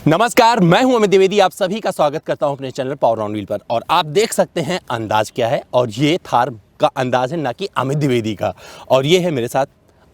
नमस्कार, मैं हूं अमित द्विवेदी। आप सभी का स्वागत करता हूं अपने चैनल पावर ऑन व्हील पर। और आप देख सकते हैं अंदाज क्या है, और ये थार का अंदाज है, ना कि अमित द्विवेदी का। और ये है मेरे साथ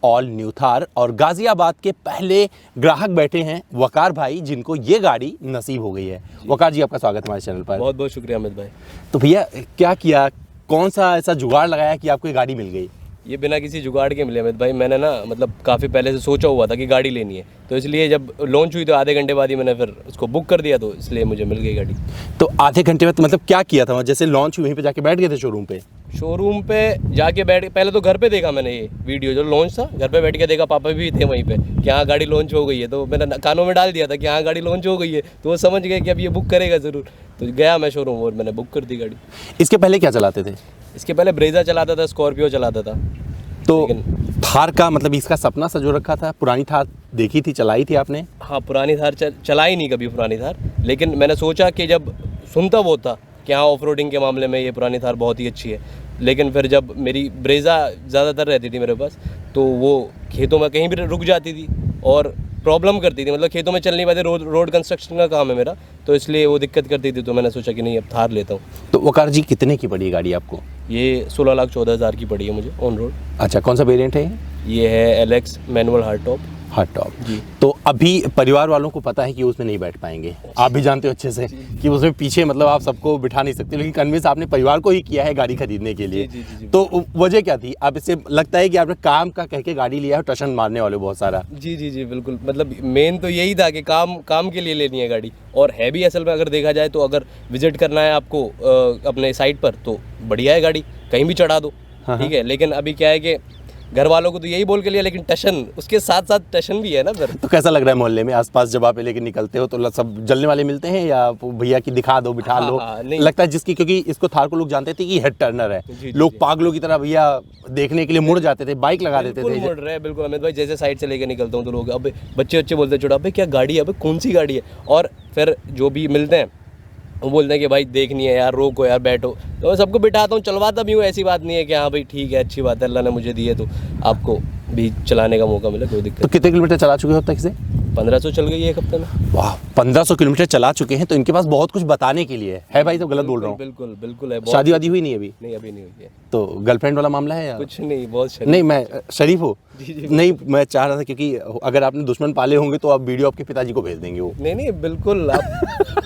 ऑल न्यू थार, और गाजियाबाद के पहले ग्राहक बैठे हैं वकार भाई, जिनको ये गाड़ी नसीब हो गई है। वकार जी, आपका स्वागत है हमारे चैनल पर। बहुत बहुत शुक्रिया अमित भाई। तो भैया, क्या किया, कौन सा ऐसा जुगाड़ लगाया कि आपको ये गाड़ी मिल गई? ये बिना किसी जुगाड़ के मिले अमित भाई। मैंने ना मतलब काफ़ी पहले से सोचा हुआ था कि गाड़ी लेनी है, तो इसलिए जब लॉन्च हुई तो आधे घंटे बाद ही मैंने फिर उसको बुक कर दिया, तो इसलिए मुझे मिल गई गाड़ी। तो आधे घंटे में तो मतलब क्या किया था? जैसे लॉन्च हुई वहीं पे जाके बैठ गए थे शोरूम पे? शोरूम पे जाके बैठ, पहले तो घर पे देखा मैंने ये वीडियो जो लॉन्च था, घर पे बैठ के देखा, पापा भी थे वहीं पे कि हाँ गाड़ी लॉन्च हो गई है। तो मैंने कानों में डाल दिया था कि हाँ गाड़ी लॉन्च हो गई है, तो वो समझ गए कि अब ये बुक करेगा ज़रूर। तो गया मैं शोरूम और मैंने बुक कर दी गाड़ी। इसके पहले क्या चलाते थे? इसके पहले ब्रेजा चलाता था, स्कॉर्पियो चलाता था। तो थार का मतलब इसका सपना सजो रखा था? पुरानी थार देखी थी, चलाई थी आपने? हाँ, पुरानी थार चलाई नहीं कभी पुरानी थार, लेकिन मैंने सोचा कि जब सुनता वो था कि हाँ ऑफ रोडिंग के मामले में ये पुरानी थार बहुत ही अच्छी है, लेकिन फिर जब मेरी ब्रेजा ज़्यादातर रहती थी मेरे पास, तो वो खेतों में कहीं भी रुक जाती थी और प्रॉब्लम करती थी, मतलब खेतों में चल नहीं पाते। रोड कंस्ट्रक्शन का काम है मेरा, तो इसलिए वो दिक्कत करती थी। तो मैंने सोचा कि नहीं, अब थार लेता हूँ। तो वकार जी, कितने की पड़ी गाड़ी आपको? ये 16,14,000 की पड़ी है मुझे ऑन रोड। अच्छा, कौन सा वेरिएंट है ये है LX manual hard top. Hard top जी। तो अभी परिवार वालों को पता है कि उसमें नहीं बैठ पाएंगे, आप भी जानते हो अच्छे से कि उसमें पीछे मतलब आप सबको बिठा नहीं सकते, लेकिन कन्विंस आपने परिवार को ही किया है गाड़ी खरीदने के लिए। जी। तो वजह क्या थी? आप इससे लगता है कि आपने काम का कह के गाड़ी लिया है, टशन मारने वाले बहुत सारा। जी बिल्कुल, मतलब मेन तो यही था कि काम के लिए लेनी है गाड़ी, और है भी असल में अगर देखा जाए तो। अगर विजिट करना है आपको अपने साइट पर, तो बढ़िया है गाड़ी, कहीं भी चढ़ा दो, ठीक है। लेकिन अभी क्या है कि घर वालों को तो यही बोल के लिया, लेकिन टशन उसके साथ साथ टशन भी है ना फिर। तो कैसा लग रहा है मोहल्ले में आसपास जब आप लेके निकलते हो, तो सब जलने वाले मिलते हैं या भैया की दिखा दो, बिठा लो? नहीं। लगता है जिसकी, क्योंकि इसको थार को लोग जानते थे कि हेड टर्नर है, लोग पागलों की तरह भैया देखने के लिए मुड़ जाते थे, बाइक लगा देते थे। मुड़ रहे हैं बिल्कुल अमित भाई। जैसे साइड से लेके निकलता हूँ तो लोग अब बच्चे बोलते छोड़ा, अबे क्या गाड़ी है, अबे कौन सी गाड़ी है। और फिर जो भी मिलते हैं वो बोलते हैं कि भाई देखनी है यार, रोको यार, बैठो। तो मैं सबको बिठाता हूँ, चलवाता भी हूँ। ऐसी बात नहीं है कि हाँ भाई ठीक है, अच्छी बात है, अल्लाह ने मुझे दी है तो आपको भी चलाने का मौका मिले, कोई दिक्कत। तो कितने किलोमीटर चला चुके हो अब तक से? 1500 चल गई है एक हफ्ते में। वाह, 1500 किलोमीटर चला चुके हैं, तो इनके पास बहुत कुछ बताने के लिए है भाई। तो गलत बोल रहा हूँ? बिल्कुल है। शादी वादी हुई नहीं अभी? नहीं, अभी नहीं हुई है। तो गर्लफ्रेंड वाला मामला है या कुछ नहीं? बहुत शरीफ। नहीं, मैं शरीफ हूँ। जी। नहीं, मैं चाह रहा था क्योंकि अगर आपने दुश्मन पाले होंगे तो आप वीडियो आपके पिताजी को भेज देंगे वो। नहीं बिल्कुल, आप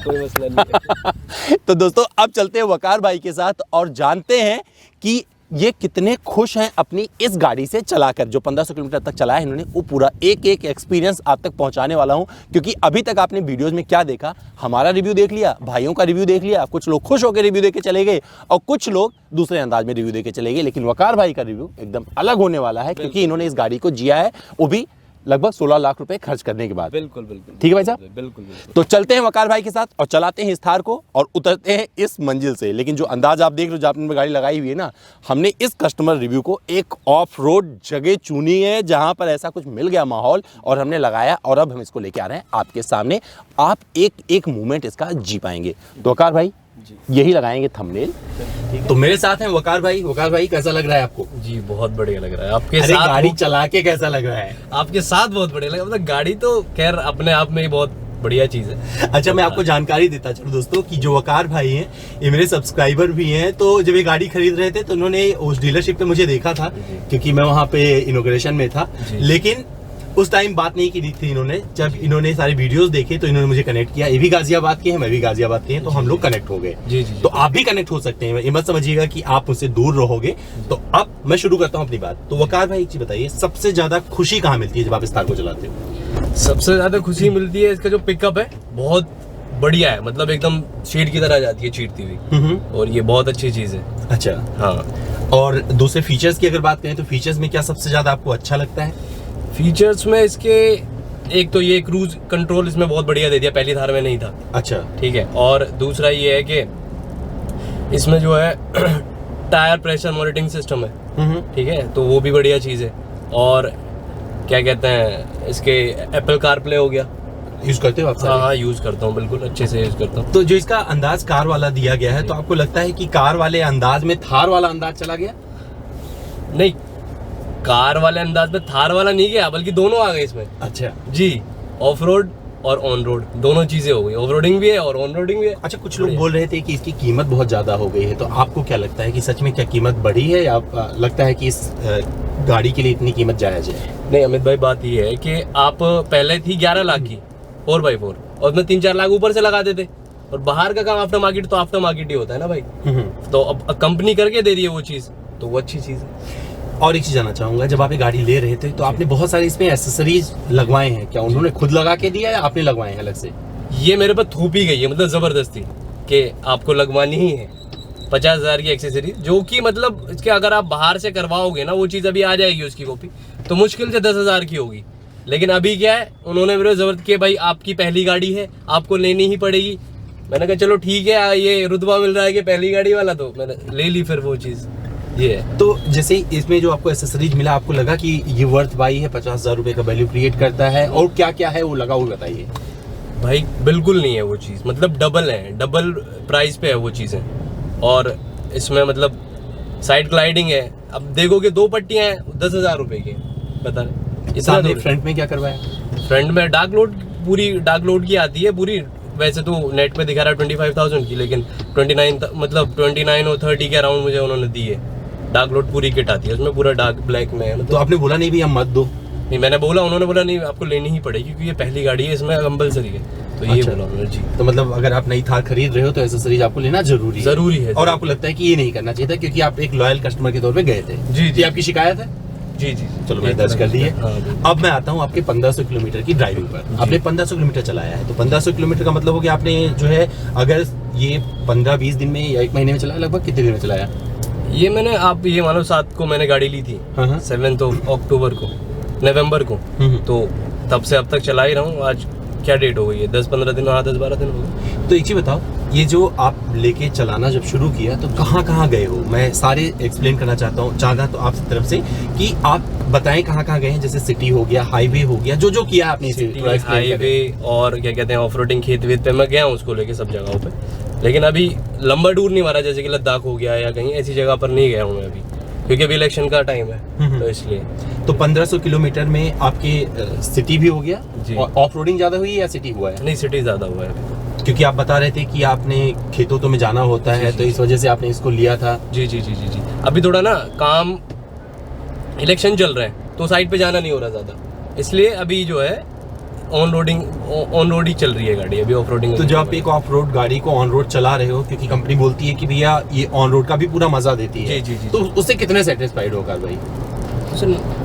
कोई मसला नहीं है। तो दोस्तों, अब चलते हैं वकार भाई के साथ और जानते हैं कि ये कितने खुश हैं अपनी इस गाड़ी से चलाकर। जो 1500 किलोमीटर तक चला है इन्होंने, वो पूरा एक एक्सपीरियंस आप तक पहुंचाने वाला हूं। क्योंकि अभी तक आपने वीडियोस में क्या देखा, हमारा रिव्यू देख लिया, भाइयों का रिव्यू देख लिया, कुछ लोग खुश होकर रिव्यू देके चले गए और कुछ लोग दूसरे अंदाज में रिव्यू देके चले गए। लेकिन वकार भाई का रिव्यू एकदम अलग होने वाला है, क्योंकि इन्होंने इस गाड़ी को जिया है, वो भी लगभग 16 लाख रुपए खर्च करने के बाद। बिल्कुल ठीक है भाई साहब? बिल्कुल। तो चलते हैं वकार भाई के साथ और चलाते हैं इस थार को और उतरते हैं इस मंजिल से। लेकिन जो अंदाज आप देख रहे हो, जो आपने गाड़ी लगाई हुई है ना, हमने इस कस्टमर रिव्यू को एक ऑफ रोड जगह चुनी है जहां पर ऐसा कुछ मिल गया माहौल, और हमने लगाया, और अब हम इसको लेके आ रहे हैं आपके सामने। आप एक मूवमेंट इसका जी पाएंगे। तो वकार भाई यही लगाएंगे थंबनेल। तो मेरे साथ हैं वकार भाई। वकार भाई, कैसा लग रहा है आपको? जी बहुत बढ़िया लग रहा है आपके साथ। गाड़ी चला के कैसा लग रहा है? आपके साथ बहुत बढ़िया लगा। मतलब गाड़ी तो खैर अपने आप में ही बहुत बढ़िया चीज है। अच्छा, मैं आपको जानकारी देता चलूं दोस्तों कि जो वकार भाई हैं, ये मेरे सब्सक्राइबर भी हैं। तो जब ये गाड़ी खरीद रहे थे तो उन्होंने उस डीलरशिप पे मुझे देखा था, क्योंकि मैं वहाँ पे इनॉग्रेशन में था। लेकिन उस टाइम बात नहीं की थी इन्होंने। जब इन्होंने सारे वीडियोस देखे तो इन्होंने मुझे कनेक्ट किया। ये भी गाजियाबाद के हैं, मैं भी गाजियाबाद के हैं, तो हम लोग कनेक्ट हो गए। जी। तो आप भी कनेक्ट हो सकते हैं, ये मत समझिएगा कि आप मुझसे दूर रहोगे। तो अब मैं शुरू करता हूँ अपनी बात। तो वकार भाई, एक चीज बताइए, सबसे ज्यादा खुशी कहाँ मिलती है जब आप इस कार को चलाते हो? सबसे ज्यादा खुशी मिलती है इसका जो पिकअप है, बहुत बढ़िया है। मतलब एकदम शीट की तरह जाती है, चीरती हुई, और ये बहुत अच्छी चीज है। अच्छा, हाँ। और दूसरे फीचर्स की अगर बात करें तो फीचर्स में क्या सबसे ज्यादा आपको अच्छा लगता है? फीचर्स में इसके एक तो ये क्रूज कंट्रोल इसमें बहुत बढ़िया दे दिया, पहली थार में नहीं था। अच्छा, ठीक है। और दूसरा ये है कि इसमें जो है टायर प्रेशर मॉनिटरिंग सिस्टम है, ठीक है, तो वो भी बढ़िया चीज़ है। और क्या कहते हैं, इसके एप्पल कारप्ले हो गया। यूज करते हो आप? हाँ, यूज करता हूँ, बिल्कुल अच्छे से यूज करता हूँ। तो जो इसका अंदाज कार वाला दिया गया है, तो आपको लगता है कि कार वाले अंदाज में थार वाला अंदाज चला गया? नहीं, कार वाले अंदाज में थार वाला नहीं गया, बल्कि दोनों आ गए इसमें अच्छा जी। ऑफ रोड और ऑन रोड दोनों चीजें हो गई, ऑफ रोडिंग भी है और ऑन रोडिंग भी है। अच्छा, कुछ लोग बोल रहे थे कि इसकी कीमत बहुत ज्यादा हो गई है, तो आपको क्या लगता है कि सच में क्या कीमत बढ़ी है, या लगता है कि इस गाड़ी के लिए इतनी कीमत जायज है? नहीं अमित भाई, बात ये है कि आप पहले थी 11 लाख की 4x4 और उसमें 3-4 लाख ऊपर से लगा देते, और बाहर का काम आफ्टर मार्केट तो आफ्टर मार्केट ही होता है ना भाई। तो अब कंपनी करके दे रही है वो चीज, तो वो अच्छी चीज है। और एक चीज जानना चाहूंगा, जब आप ये गाड़ी ले रहे थे तो आपने बहुत सारे इसमें एसेसरीज लगवाए हैं, क्या उन्होंने खुद लगा के दिया या आपने लगवाए हैं अलग से? ये मेरे पर थूपी गई है, मतलब जबरदस्ती कि आपको लगवानी ही है 50,000 की एक्सेसरीज, जो कि मतलब इसके अगर आप बाहर से करवाओगे ना वो चीज़ अभी आ जाएगी उसकी कॉपी, तो मुश्किल से 10,000 की होगी। लेकिन अभी क्या है, उन्होंने मेरे जबरदस्त किया, भाई आपकी पहली गाड़ी है आपको लेनी ही पड़ेगी। मैंने कहा चलो ठीक है, ये रुतबा मिल रहा है कि पहली गाड़ी वाला, तो मैंने ले ली फिर वो चीज़ ये है। तो जैसे इसमें जो आपको एसेसरीज मिला, आपको लगा कि ये वर्थ बाई है, 50,000 रुपए का वैल्यू क्रिएट करता है, और क्या क्या है वो लगा, वो बताइए। भाई बिल्कुल नहीं है वो चीज़, मतलब डबल है, डबल प्राइस पे है वो चीज़ें। और इसमें मतलब साइड ग्लाइडिंग है, अब देखोगे 2 पट्टियाँ हैं 10,000 रुपए की, बता सामने फ्रंट में क्या करवाया? फ्रंट में डार्क लोड, पूरी डार्क लोड की आती है पूरी। वैसे तो नेट पे दिखा रहा है 25,000 की, लेकिन 29 मतलब 29 और 30 के अराउंड मुझे उन्होंने दी है। डार्क लोड पूरी किट आती है उसमें, पूरा डार्क ब्लैक में है। तो आपने बोला नहीं भी हम मत दो? नहीं, मैंने बोला, उन्होंने बोला नहीं आपको लेनी ही पड़ेगी क्योंकि ये पहली गाड़ी है, इसमें कंपलसरी है, तो ये बोला उन्होंने जी। तो मतलब अगर आप नई थार खरीद रहे हो तो एसेसरीज आपको लेना जरूरी है। और आपको लगता है कि ये नहीं करना चाहिए था क्योंकि आप एक लॉयल कस्टमर के तौर पे गए थे? जी। आपकी शिकायत है? जी। चलो मैं दर्ज कर दी है। अब मैं आता हूँ आपके 1500 किलोमीटर की ड्राइविंग पर। आपने 1500 किलोमीटर चलाया है, तो 1500 किलोमीटर का मतलब हो गया आपने जो है, अगर ये 15-20 दिन में या 1 महीने में चलाया, लगभग कितने दिन में चलाया? ये मैंने, आप ये मानो 7 को मैंने गाड़ी ली थी, 7 अक्टूबर को, नवंबर को, तो तब से अब तक चला ही रहा हूँ। आज क्या डेट हो गई है, 10-15 दिन, 10-12 दिन हो गए। तो एक चीज बताओ, ये जो आप लेके चलाना जब शुरू किया तो कहाँ कहाँ गए हो? मैं सारे एक्सप्लेन करना चाहता तो आपकी तरफ से कि आप बताएं कहाँ कहाँ गए हैं, जैसे सिटी हो गया, हाईवे हो गया, जो जो किया आपने, हाईवे और क्या कहते हैं ऑफ रोडिंग, खेत वेत पे मैं गया हूँ उसको लेके सब जगहों पे। लेकिन अभी लंबा टूर नहीं मारा, जैसे कि लद्दाख हो गया या कहीं ऐसी जगह पर नहीं गया हूँ मैं अभी, क्योंकि अभी इलेक्शन का टाइम है, तो इसलिए। तो 1500 किलोमीटर में आपके सिटी भी हो गया और ऑफ रोडिंग ज्यादा हुई या सिटी हुआ है? नहीं, सिटी ज्यादा हुआ है, क्योंकि आप बता रहे थे कि आपने खेतों तो में जाना होता है, तो इस वजह से आपने इसको लिया था। जी। अभी थोड़ा ना काम, इलेक्शन चल रहे हैं तो साइड पे जाना नहीं हो रहा ज्यादा, इसलिए अभी जो है ऑन रोड ही चल रही है गाड़ी, अभी ऑफ रोडिंग। तो जब आप एक ऑफ रोड गाड़ी को ऑन रोड चला रहे हो, क्योंकि कंपनी बोलती है कि भैया ये ऑन रोड का भी पूरा मजा देती है, जी। तो उससे कितने सेटिस्फाइड होगा भाई?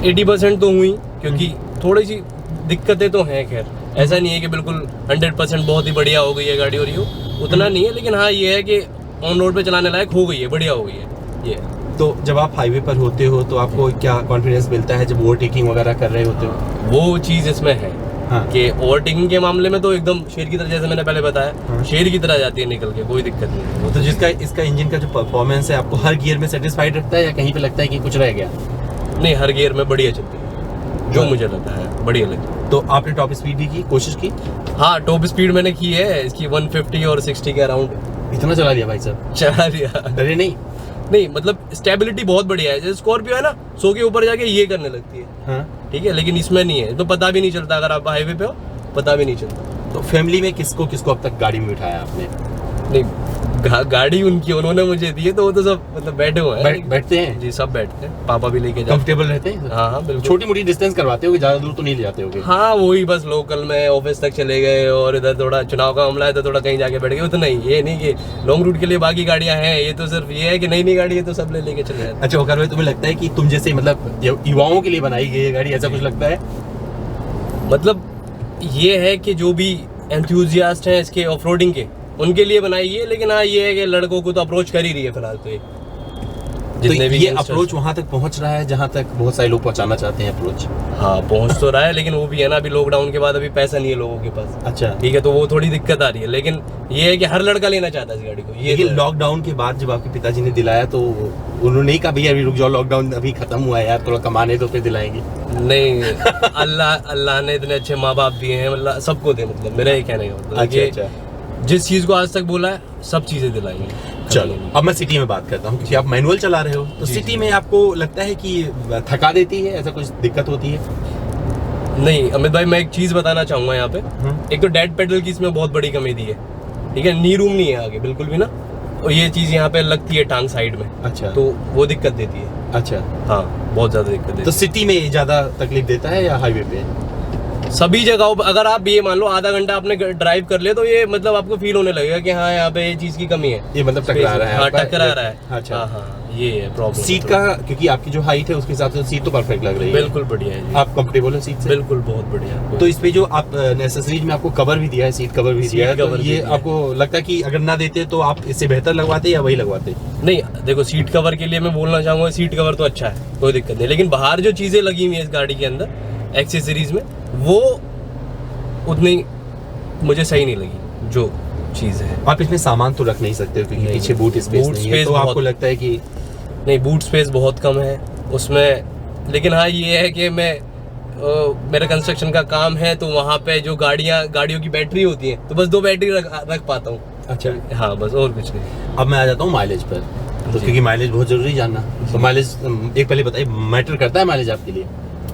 80% तो हुई, क्योंकि थोड़ी सी दिक्कतें तो हैं, खैर ऐसा नहीं है कि बिल्कुल 100% बहुत ही बढ़िया हो गई है गाड़ी, और ये उतना नहीं है, लेकिन हाँ ये है कि ऑन रोड पे चलाने लायक हो गई है, बढ़िया हो गई है ये। तो जब आप हाईवे पर होते हो तो आपको क्या कॉन्फिडेंस मिलता है जब ओवरटेकिंग वगैरह कर रहे होते हो? वो चीज़ इसमें है कि ओवरटेकिंग के मामले में तो एकदम शेर की तरह, जैसे मैंने पहले बताया, शेर की तरह जाती है निकल के, कोई दिक्कत नहीं। तो जिसका इसका इंजन का जो परफॉर्मेंस है, आपको हर गियर में सेटिस्फाइड रखता है या कहीं पे लगता है कि कुछ रह गया? नहीं, हर गियर में बढ़िया चलती है, जो मुझे लगता है बढ़िया लगती है। तो आपने टॉप स्पीड भी की, कोशिश की? हाँ, टॉप स्पीड मैंने की है इसकी 150 और 60 के अराउंड। इतना चला लिया भाई साहब? चला लिया। डरे नहीं? नहीं, मतलब स्टेबिलिटी बहुत बढ़िया है, जैसे स्कॉर्पियो है ना, 100 के ऊपर जाके ये करने लगती है। हाँ। ठीक है, लेकिन इसमें नहीं है, तो पता भी नहीं चलता, अगर आप हाईवे पे हो पता भी नहीं चलता। तो फैमिली में किसको किसको अब तक गाड़ी में बिठाया आपने? नहीं, गाड़ी उनकी, उन्होंने मुझे दी है, तो वो तो सब मतलब बैठे हुए हैं। बैठते हैं जी, सब बैठते हैं, पापा भी लेके जाते। कंफर्टेबल रहते हैं? हाँ, बिल्कुल। छोटी मोटी डिस्टेंस करवाते होगे, ज्यादा दूर तो नहीं ले जाते होगे? हाँ, वही बस लोकल में ऑफिस तक चले गए, और इधर थोड़ा चुनाव का मामला है तो थोड़ा कहीं जाके बैठ गए, उतना ही। ये नहीं कि लॉन्ग रूट के लिए बाकी गाड़ियां हैं, ये तो सिर्फ ये है कि नई गाड़ी है तो सब लेके चले जाते। अच्छा वकार भाई, तुम्हें लगता है कि तुम जैसे मतलब युवाओं के लिए बनाई गई है गाड़ी, ऐसा कुछ लगता है? मतलब ये है कि जो भी एंथुजियास्ट हैं इसके ऑफ रोडिंग के, उनके लिए बनाई है, लेकिन हाँ ये है कि लड़कों को तो अप्रोच कर ही रही है फिलहाल तो ये, जितने भी ये अप्रोच वहां तक पहुंच रहा है जहां तक बहुत सारे लोग पहुंचाना चाहते हैं अप्रोच। हाँ, पहुंच तो रहा है, लेकिन वो भी है ना, अभी लॉकडाउन के बाद अभी पैसा नहीं है लोगों के पास। अच्छा, ठीक है, तो वो थोड़ी दिक्कत आ रही है, लेकिन ये है कि हर लड़का लेना चाहता है इस गाड़ी को। ये लॉकडाउन के बाद जब आपके पिताजी ने दिलाया तो उन्होंने नहीं कहा भैया अभी रुक जाओ, लॉकडाउन अभी खत्म हुआ है यार, थोड़ा कमाने तो फिर दिलाएंगे? नहीं, अल्लाह ने इतने अच्छे माँ बाप दिए हैं, मतलब सबको दे, मतलब मेरा ये कहने का मतलब। अच्छा। जिस चीज को आज तक बोला है सब चीजें दिलाई है। चलो अब मैं सिटी में बात करता हूँ, क्योंकि आप मैनुअल चला रहे हो, तो सिटी में आपको लगता है कि थका देती है, ऐसा कुछ दिक्कत होती है? नहीं अमित भाई, मैं एक चीज बताना चाहूंगा यहाँ पे। एक तो डेड पेडल की इसमें बहुत बड़ी कमी दी है, ठीक है, नी रूम नहीं है आगे बिल्कुल भी ना, और ये चीज यहाँ पे लगती है टांग साइड में। अच्छा। तो वो दिक्कत देती है। अच्छा। हाँ, बहुत ज्यादा दिक्कत देती तो सिटी में ज्यादा तकलीफ देता है या हाईवे पे? है सभी जगहों पर। अगर आप ये मान लो आधा घंटा आपने ड्राइव कर लिया, तो ये मतलब आपको फील होने लगेगा कि हाँ यहाँ पे ये चीज की कमी है, ये मतलब टकरा रहा है। हाँ, टकरा रहा है। अच्छा। हाँ, ये है प्रॉब्लम। सीट का, क्योंकि आपकी जो हाइट है उसके हिसाब से सीट तो परफेक्ट लग रही है। बिल्कुल बढ़िया है जी। आप कंफर्टेबल हो सीट से? बिल्कुल, बहुत बढ़िया। तो इस पे जो आप नेसेसरीज में आपको कवर भी दिया है, सीट कवर भी दिया है, तो ये आपको लगता है कि अगर ना देते तो आप इससे बेहतर लगवाते या वही लगवाते? नहीं देखो, सीट कवर के लिए मैं बोलना चाहूंगा, सीट कवर तो अच्छा है, कोई दिक्कत नहीं, लेकिन बाहर जो चीजें लगी हुई है इस गाड़ी के अंदर एक्सेसरीज में, वो उतनी मुझे सही नहीं लगी जो चीज है। आप इसमें सामान तो रख नहीं सकते हो, क्योंकि पीछे बूट स्पेस नहीं है, तो आपको लगता है कि नहीं, बूट स्पेस बहुत कम है उसमें। लेकिन हाँ ये है कि मैं मेरा कंस्ट्रक्शन का काम है, तो वहाँ पे जो गाड़ियों की बैटरी होती है, तो बस 2 बैटरी रख पाता हूँ। अच्छा। हाँ, बस, और कुछ नहीं। अब मैं आ जाता हूँ माइलेज पर, तो क्योंकि माइलेज बहुत जरूरी जानना, तो माइलेज एक पहले बताइए, मैटर करता है माइलेज आपके लिए?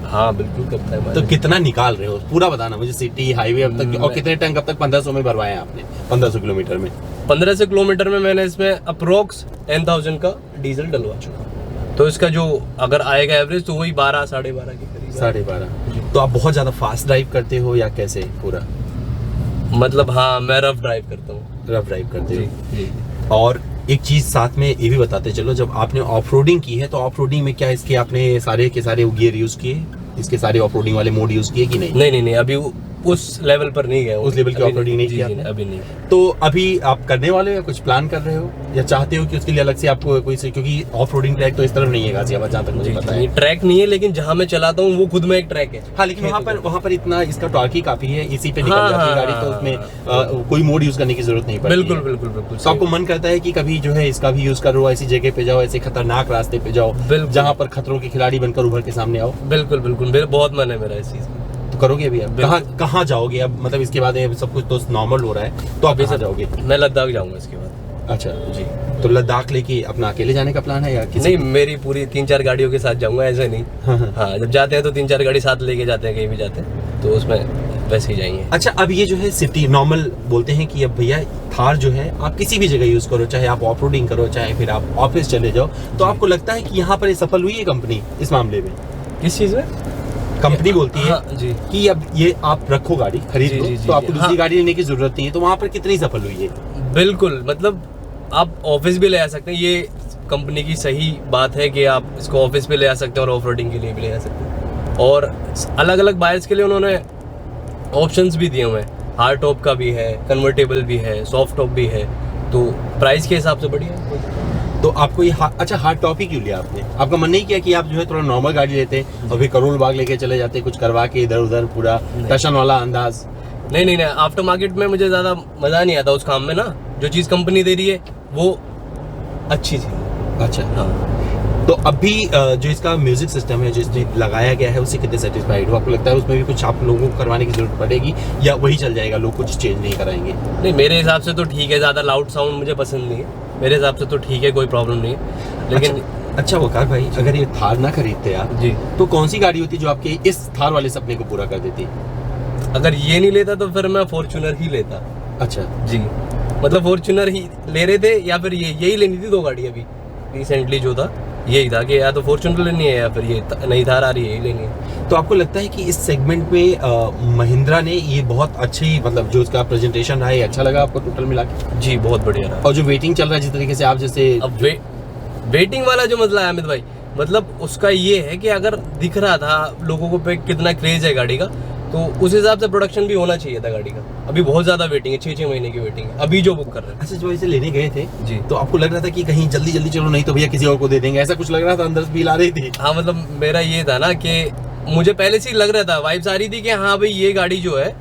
हाँ बिल्कुल करता है। तो कितना निकाल रहे हो पूरा बताना मुझे, सिटी हाईवे अब तक, और कितने टैंक अब तक 1500 में भरवाए हैं आपने? 1500 किलोमीटर में? 1500 किलोमीटर में मैंने इसमें अप्रोक्स 10,000 का डीजल डलवा चुका, तो इसका जो अगर आएगा एवरेज तो वही 12 साढ़े 12 के करीब। 12.5। तो आप बहुत ज्यादा फास्ट ड्राइव करते हो या कैसे पूरा? मतलब हाँ, मैं रफ ड्राइव करता हूँ। रफ ड्राइव करते जी, हो? जी। और एक चीज साथ में ये भी बताते चलो, जब आपने ऑफ रोडिंग की है, तो ऑफ रोडिंग में क्या इसके आपने सारे के सारे गियर यूज किए, इसके सारे ऑफ रोडिंग वाले मोड यूज किए कि नहीं? नहीं, अभी उस लेवल पर नहीं गया, उस लेवल की ऑफ रोडिंग नहीं किया आपने? अभी नहीं। तो अभी आप करने वाले हो या कुछ प्लान कर रहे हो, या चाहते हो कि उसके लिए अलग से आपको कोई से, क्योंकि ऑफ रोडिंग ट्रैक तो इस तरफ नहीं है गाजियाबाद, जहाँ तक मुझे पता है। ट्रैक नहीं है, लेकिन जहाँ मैं चलाता हूँ वो खुद में एक ट्रैक है। हाँ, लेकिन वहाँ पर इतना इसका टॉर्क ही काफी है, इसी पे निकल जाती है गाड़ी, तो उसमें कोई मोड यूज करने की जरूरत नहीं पड़ती। बिल्कुल। तो आपको मन करता है कि कभी जो है इसका भी यूज करो, ऐसी जगह पे जाओ, ऐसे खतरनाक रास्ते पे जाओ जहाँ पर खतरों के खिलाड़ी बनकर उभर के सामने आओ? बिल्कुल, मेरा बहुत मन है मेरा इस चीज। तो करोगे अभी? आप कहाँ जाओगे अब? मतलब इसके बाद सब कुछ तो नॉर्मल हो रहा है, तो आप कहाँ जाओगे? मैं लद्दाख जाऊंगा इसके बाद। अच्छा जी। तो लद्दाख लेके अपना अकेले जाने का प्लान है या किसी? नहीं, मेरी पूरी 3-4 गाड़ियों के साथ जाऊंगा, ऐसे नहीं। हाँ, जब जाते हैं तो 3-4 गाड़ी साथ लेके जाते हैं, कहीं भी जाते हैं तो उसमें वैसे ही जाएंगे। अच्छा, अब ये जो है सिटी नॉर्मल बोलते हैं कि अब भैया थार जो है आप किसी भी जगह यूज करो, चाहे आप ऑफ रोडिंग करो, चाहे फिर आप ऑफिस चले जाओ, तो आपको लगता है कि यहाँ पर सफल हुई है कंपनी इस मामले में? किस चीज में? कंपनी बोलती है हाँ, जी, कि अब ये आप रखो गाड़ी खरीद लो, तो आपको दूसरी गाड़ी लेने की जरूरत नहीं है, तो वहाँ पर कितनी सफल हुई है? बिल्कुल, मतलब आप ऑफिस भी ले आ सकते हैं, ये कंपनी की सही बात है कि आप इसको ऑफिस पे ले आ सकते हैं और ऑफ रोडिंग के लिए भी ले आ सकते हैं, और अलग अलग बायर्स के लिए उन्होंने ऑप्शंस भी दिए हुए हैं। हार्ड टॉप का भी है, कन्वर्टेबल भी है, सॉफ्ट टॉप भी है, तो प्राइस के हिसाब से बढ़िया है। तो आपको ये अच्छा हार्ड टॉप ही क्यों लिया आपने? आपका मन नहीं किया कि आप जो है थोड़ा नॉर्मल गाड़ी लेते और फिर करोड़ बाग लेके चले जाते, कुछ करवा के इधर उधर पूरा फैशन वाला अंदाज? नहीं, आफ्टर मार्केट में मुझे ज्यादा मजा नहीं आता उस काम में ना, जो चीज कंपनी दे रही है वो अच्छी थी। अच्छा। हाँ। तो अभी जो इसका म्यूजिक सिस्टम है जो इसमें लगाया गया है, उससे कितने सेटिस्फाइड हो? आपको लगता है उसमें भी कुछ आप लोगों को करवाने की जरूरत पड़ेगी या वही चल जाएगा, लोग कुछ चेंज नहीं कराएंगे? नहीं, मेरे हिसाब से तो ठीक है, ज्यादा लाउड साउंड मुझे पसंद नहीं है, मेरे हिसाब से तो ठीक है, कोई प्रॉब्लम नहीं है। लेकिन अच्छा वकार भाई, अगर ये थार ना खरीदते आप जी, तो कौन सी गाड़ी होती जो आपके इस थार वाले सपने को पूरा कर देती? अगर ये नहीं लेता तो फिर मैं फॉर्च्यूनर ही लेता। अच्छा जी, मतलब फॉर्च्यूनर ही ले रहे थे, या फिर यही लेनी थी 2 गाड़ी अभी रिसेंटली जो था, यही था कि या तो फॉर्च्यूनर लेनी है या फिर ये नई थार आ रही है यही लेनी है। तो आपको लगता है कि इस सेगमेंट में महिंद्रा ने ये बहुत अच्छी, मतलब जो इसका प्रेजेंटेशन रहा है, अच्छा लगा आपको टोटल मिला के? जी, बहुत बढ़िया रहा। और जो वेटिंग चल रहा है जिस तरीके से आप जैसे अब वेटिंग वाला जो मसला है अमित भाई, मतलब उसका ये है कि अगर दिख रहा था लोगों को पे कितना क्रेज है गाड़ी का, तो उस हिसाब से प्रोडक्शन भी होना चाहिए था गाड़ी का। अभी बहुत ज्यादा वेटिंग है, 6-6 महीने की वेटिंग है अभी जो बुक कर रहे हैं। अच्छा, जो इसे लेने गए थे जी, तो आपको लग रहा था कि कहीं जल्दी जल्दी चलो, नहीं तो भैया किसी और को दे देंगे, ऐसा कुछ लग रहा था? अंदर से फील आ रही थी? हाँ, मतलब मेरा ये था ना कि मुझे पहले से ही लग रहा था, वाइब्स आ रही थी कि हाँ भाई ये गाड़ी जो है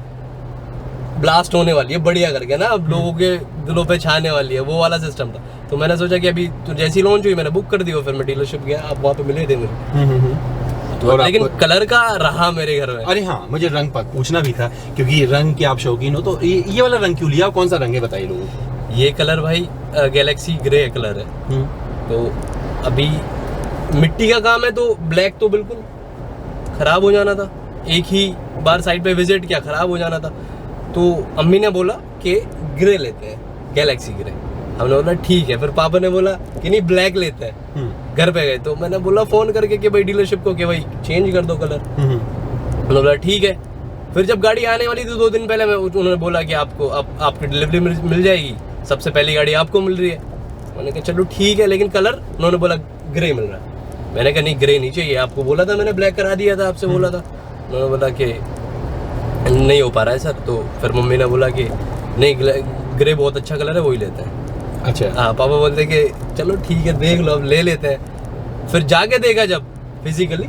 ब्लास्ट होने वाली है बढ़िया करके ना, अब लोगों के दिलों पे छाने वाली है, वो वाला सिस्टम था। तो मैंने सोचा कि अभी तो जैसी लॉन्च हुई मैंने बुक कर दी, और फिर मैं डीलरशिप गया, आप वहाँ पे मिले थे मुझे। तो लेकिन कलर का रहा मेरे घर में। अरे हाँ, मुझे रंग पर पूछना भी था, क्योंकि रंग के आप शौकीन हो, तो ये वाला रंग क्यों लिया? कौन सा रंग है बताइए लोगों को। ये कलर भाई गैलेक्सी ग्रे कलर है। तो अभी मिट्टी का काम है तो ब्लैक तो बिल्कुल ख़राब हो जाना था, एक ही बार साइड पे विजिट किया ख़राब हो जाना था। तो अम्मी ने बोला कि ग्रे लेते हैं, गैलेक्सी ग्रे। हमने बोला ठीक है। फिर पापा ने बोला कि नहीं ब्लैक लेते हैं। घर पे गए तो मैंने बोला फ़ोन करके कि भाई डीलरशिप को कि भाई चेंज कर दो कलर। उन्होंने बोला ठीक है। फिर जब गाड़ी आने वाली थी 2 दिन पहले उन्होंने बोला कि आपको आपकी डिलीवरी मिल जाएगी, सबसे पहली गाड़ी आपको मिल रही है। मैंने कहा चलो ठीक है, लेकिन कलर उन्होंने बोला ग्रे मिल रहा है। मैंने कहा नहीं ग्रे नहीं चाहिए, आपको बोला था, मैंने ब्लैक करा दिया था, आपसे बोला था। उन्होंने बोला कि नहीं हो पा रहा है सर। तो फिर मम्मी ने बोला कि नहीं ग्रे बहुत अच्छा कलर है, वही लेते हैं। अच्छा। हाँ, पापा बोलते कि चलो ठीक है देख लो अब ले लेते हैं। फिर जाके देखा जब फिजिकली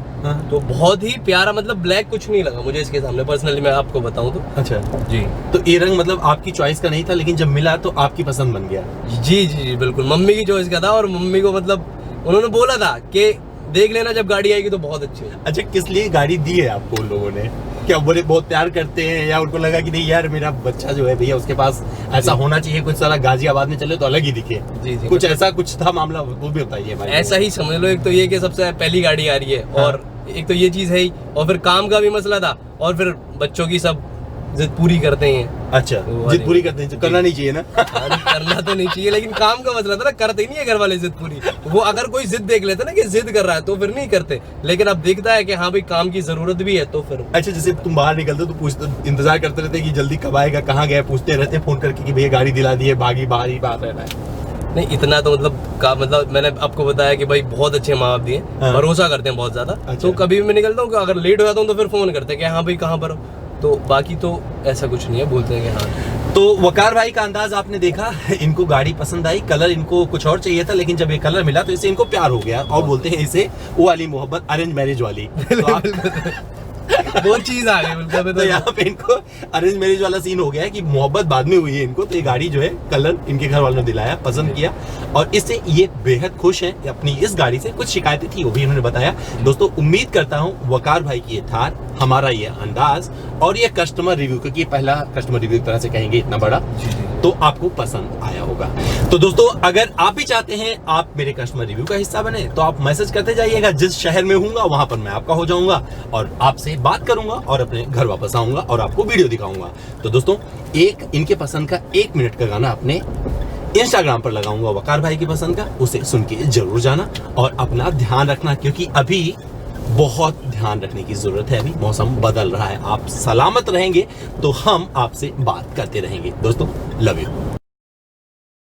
तो बहुत ही प्यारा, मतलब ब्लैक कुछ नहीं लगा मुझे इसके सामने पर्सनली, मैं आपको बताऊं तो। अच्छा जी। तो ये रंग मतलब आपकी चॉइस का नहीं था, लेकिन जब मिला तो आपकी पसंद बन गया। जी जी जी बिल्कुल, मम्मी की चॉइस का था। और मम्मी को मतलब उन्होंने बोला था कि देख लेना जब गाड़ी आएगी तो बहुत अच्छी है। अच्छा, किस लिए गाड़ी दी है आपको उन लोगों ने? क्या बोले बहुत प्यार करते हैं, या उनको लगा कि नहीं यार मेरा बच्चा जो है भैया उसके पास ऐसा होना चाहिए, कुछ सारा गाजियाबाद में चले तो अलग ही दिखे? जी जी, कुछ ऐसा कुछ था मामला, वो भी बताइए भाई। ऐसा ही समझ लो। एक तो ये कि सबसे पहली गाड़ी आ रही है, और एक तो ये चीज है ही, और फिर काम का भी मसला था, और फिर बच्चों की सब जिद पूरी करते हैं। अच्छा, जिद पूरी करते हैं, करना नहीं चाहिए ना? करना तो नहीं चाहिए, लेकिन काम का मसला था ना, करते ही नहीं है घर वाले जिद पूरी। वो अगर कोई जिद देख लेते ना कि जिद कर रहा है तो फिर नहीं करते, लेकिन अब दिखता है कि हाँ भाई काम की जरूरत भी है तो फिर। अच्छा, जैसे तुम बाहर निकलते तो पूछते, इंतजार करते रहते कि जल्दी कब आएगा, कहाँ गए, पूछते रहते फोन करके कि भैया गाड़ी दिला दी है, बागी बाहर ही बात रहना है? नहीं इतना तो मतलब मैंने आपको बताया कि भाई बहुत अच्छे माँ बाप दिए, भरोसा करते हैं बहुत ज्यादा। अच्छा। तो कभी भी मैं निकलता हूँ, अगर लेट हो जाता हूँ तो फिर फोन करते हैं कि हाँ भाई कहाँ पर हो। तो बाकी तो ऐसा कुछ नहीं है, बोलते हैं कि हाँ। तो वकार भाई का अंदाज आपने देखा, इनको गाड़ी पसंद आई, कलर इनको कुछ और चाहिए था, लेकिन जब ये कलर मिला तो इसे इनको प्यार हो गया, और बोलते हैं इसे वो वाली मोहब्बत, अरेंज मैरिज वाली। वो चीज आ गई बिल्कुल। तो यहाँ पे इनको अरेंज मैरिज वाला सीन हो गया है कि मोहब्बत बाद में हुई है इनको। तो ये गाड़ी जो है कलर इनके घर वालों ने दिलाया, पसंद किया, और इससे ये बेहद खुश हैं अपनी इस गाड़ी से। कुछ शिकायतें थी वो भी इन्होंने बताया। दोस्तों उम्मीद करता हूँ वकार भाई की ये थार, हमारा ये अंदाज और ये कस्टमर रिव्यू, क्योंकि ये पहला कस्टमर रिव्यू की तरह से कहेंगे इतना बड़ा, तो आपको पसंद आया होगा। तो दोस्तों अगर आप भी चाहते हैं आप मेरे कस्टमर रिव्यू का हिस्सा बने तो आप मैसेज करते जाइएगा, जिस शहर में हूँगा वहां पर मैं आपका हो जाऊंगा और आपसे बात करूंगा और अपने घर वापस आऊंगा और आपको वीडियो दिखाऊंगा। तो दोस्तों एक इनके पसंद का 1 मिनट का गाना अपने इंस्टाग्राम पर लगाऊंगा वकार भाई की पसंद का, उसे सुन के जरूर जाना और अपना ध्यान रखना, क्योंकि अभी बहुत ध्यान रखने की जरूरत है। अभी मौसम बदल रहा है, आप सलामत रहेंगे तो हम आपसे बात करते रहेंगे। दोस्तों लव यू।